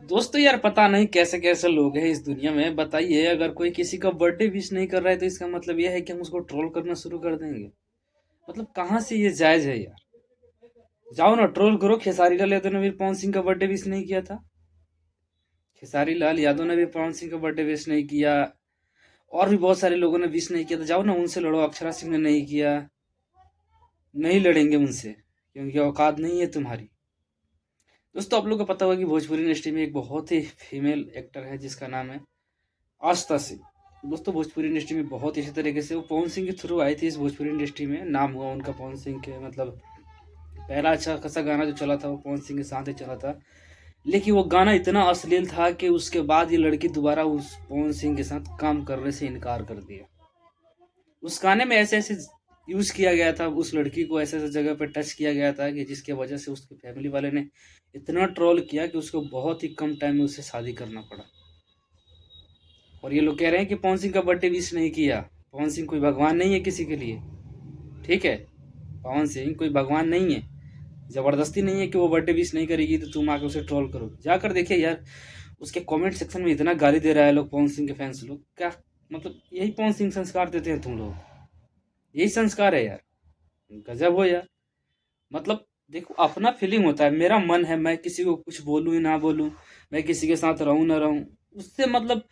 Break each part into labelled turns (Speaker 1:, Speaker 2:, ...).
Speaker 1: दोस्तों यार पता नहीं कैसे कैसे लोग हैं इस दुनिया में। बताइए, अगर कोई किसी का बर्थडे विश नहीं कर रहा है तो इसका मतलब यह है कि हम उसको ट्रोल करना शुरू कर देंगे। मतलब कहाँ से ये जायज है यार। जाओ ना ट्रोल करो। खेसारी लाल यादव ने भी पवन सिंह का बर्थडे विश नहीं किया था। खेसारी लाल यादव ने भी पवन सिंह का बर्थडे विश नहीं किया। और भी बहुत सारे लोगों ने विश नहीं किया। तो जाओ ना उनसे लड़ो। अक्षरा सिंह ने नहीं किया। नहीं लड़ेंगे उनसे क्योंकि औकात नहीं है तुम्हारी। दोस्तों आप लोग को पता होगा कि भोजपुरी इंडस्ट्री में एक बहुत ही फीमेल एक्टर है जिसका नाम है आस्था सिंह। दोस्तों भोजपुरी इंडस्ट्री में बहुत इसी तरीके से वो पवन सिंह के थ्रू आई थी इस भोजपुरी इंडस्ट्री में। नाम हुआ उनका पवन सिंह के मतलब पहला अच्छा खासा गाना जो चला था वो पवन सिंह के साथ ही चला था। लेकिन वो गाना इतना अश्लील था कि उसके बाद ये लड़की दोबारा उस पवन सिंह के साथ काम करने से इनकार कर दिया। उस गाने में ऐसे ऐसे यूज किया गया था, उस लड़की को ऐसे ऐसे जगह पे टच किया गया था कि जिसके वजह से उसके फैमिली वाले ने इतना ट्रोल किया कि उसको बहुत ही कम टाइम में उससे शादी करना पड़ा। और ये लोग कह रहे हैं कि पवन सिंह का बर्थडे विश नहीं किया। पवन सिंह कोई भगवान नहीं है किसी के लिए। ठीक है, पवन सिंह कोई भगवान नहीं है। जबरदस्ती नहीं है कि वो बर्थडे विश नहीं करेगी तो तुम आके उसे ट्रोल करो। जाकर देखिए यार, उसके कमेंट सेक्शन में इतना गाली दे रहा है लोग, पवन सिंह के फैंस लोग। क्या मतलब यही पवन सिंह संस्कार देते हैं तुम लोग? यही संस्कार है यार। गजब हो यार। मतलब देखो, अपना फीलिंग होता है। मेरा मन है, मैं किसी को कुछ बोलूं या ना बोलूं, मैं किसी के साथ रहूं ना रहूं, उससे मतलब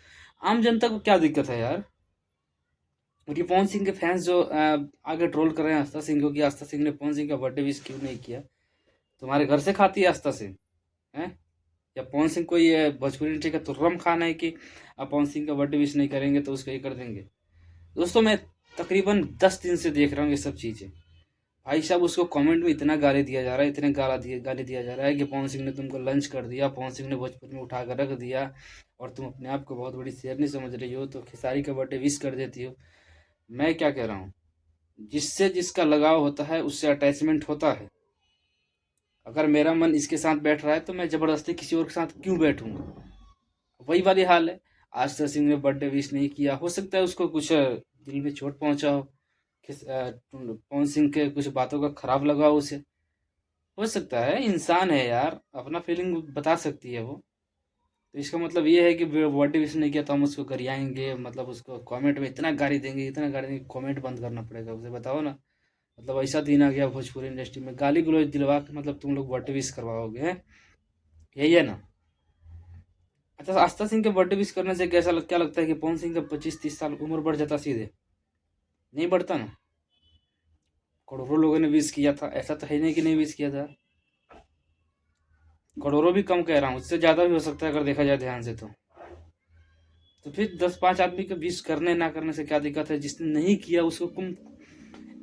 Speaker 1: आम जनता को क्या दिक्कत है यार। और ये पवन सिंह के फैंस जो आगे ट्रोल कर रहे हैं आस्था सिंह को कि आस्था सिंह ने पवन सिंह का बर्थडे विश क्यों नहीं किया। तुम्हारे घर से खाती है आस्था सिंह? है या पवन सिंह कोई भोजपुरी इंडस्ट्री का तुर्रम खान है कि आप पवन सिंह का बर्थडे विश नहीं करेंगे तो उसको ये कर देंगे? दोस्तों मैं तकरीबन 10 दिन से देख रहा हूँ ये सब चीज़ें। भाई साहब उसको कमेंट में इतना गाली दिया जा रहा है, इतने गाली दिया जा रहा है कि पवन सिंह ने तुमको लंच कर दिया, पवन सिंह ने भोजपुरी में उठा कर रख दिया, और तुम अपने आप को बहुत बड़ी शेरनी समझ रही हो तो खेसारी का बर्थडे विश कर देती हो। मैं क्या कह रहा हूँ, जिससे जिसका लगाव होता है उससे अटैचमेंट होता है। अगर मेरा मन इसके साथ बैठ रहा है तो मैं जबरदस्ती किसी और के साथ क्यों बैठूंगा? वही वाली हाल है। आस्था सिंह ने बर्थडे विश नहीं किया, हो सकता है उसको कुछ दिल में चोट पहुंचा हो। पवन सिंह के कुछ बातों का खराब लगा हो उसे। हो सकता है, इंसान है यार, अपना फीलिंग बता सकती है वो। तो इसका मतलब ये है कि बर्थडे विश नहीं किया तो हम उसको गरियाएंगे, मतलब उसको कमेंट में इतना गाली देंगे, इतना गाली देंगे, कमेंट बंद करना पड़ेगा उसे। बताओ ना। मतलब ऐसा दिन आ गया भोजपुरी इंडस्ट्री में, गाली गलौज दिलवा के मतलब तुम लोग बर्थडे विश करवाओगे हैं? यही है ना? अच्छा, आस्था सिंह के बर्थडे विश करने से क्या लगता है कि पवन सिंह का 25-30 साल उम्र बढ़ जाता सीधे? नहीं बढ़ता ना। करोड़ों लोगों ने विश किया था, ऐसा तो है नहीं कि नहीं विश किया था। करोड़ों भी कम कह रहा हूँ, उससे ज़्यादा भी हो सकता है अगर देखा जाए ध्यान से तो फिर 10-5 आदमी के विश करने ना करने से क्या दिक्कत है? जिसने नहीं किया उसको तुम।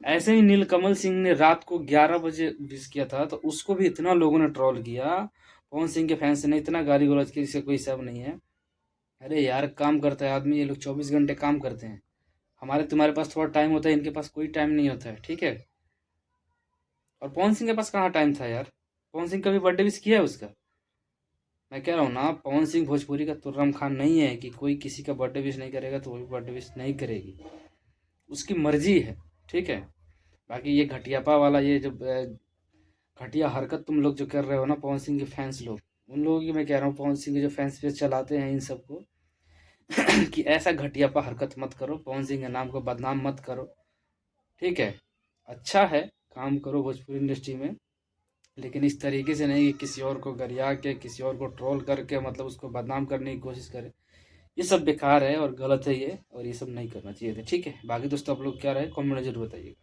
Speaker 1: ऐसे ही नीलकमल सिंह ने रात को 11 बजे विश किया था तो उसको भी इतना लोगों ने ट्रोल किया। पवन सिंह के फैंस ने इतना गाली गलौज की जिसका कोई हिसाब नहीं है। अरे यार, काम करता है आदमी, ये लोग 24 घंटे काम करते हैं। हमारे तुम्हारे पास थोड़ा टाइम होता है, इनके पास कोई टाइम नहीं होता है। ठीक है। और पवन सिंह के पास कहाँ टाइम था यार? पवन सिंह कभी बर्थडे विश किया है उसका? मैं कह रहा हूँ ना, पवन सिंह भोजपुरी का तुर्रम खान नहीं है कि कोई किसी का बर्थडे विश नहीं करेगा तो वो भी बर्थडे विश नहीं करेगी। उसकी मर्जी है। ठीक है। बाकी ये घटियापा वाला, ये जो घटिया हरकत तुम लोग जो कर रहे हो ना, पवन सिंह के फैंस लोग, उन लोगों की मैं कह रहा हूँ, पवन सिंह के जो फैंस पेज चलाते हैं इन सबको कि ऐसा घटियापा हरकत मत करो, पवन सिंह के नाम को बदनाम मत करो। ठीक है। अच्छा है, काम करो भोजपुरी इंडस्ट्री में, लेकिन इस तरीके से नहीं कि किसी और को गरिया के, किसी और को ट्रोल करके मतलब उसको बदनाम करने की कोशिश करे। ये सब बेकार है और गलत है ये, और ये सब नहीं करना चाहिए था। ठीक है। बाकी दोस्तों आप लोग क्या रहे कमेंट में जरूर बताइएगा।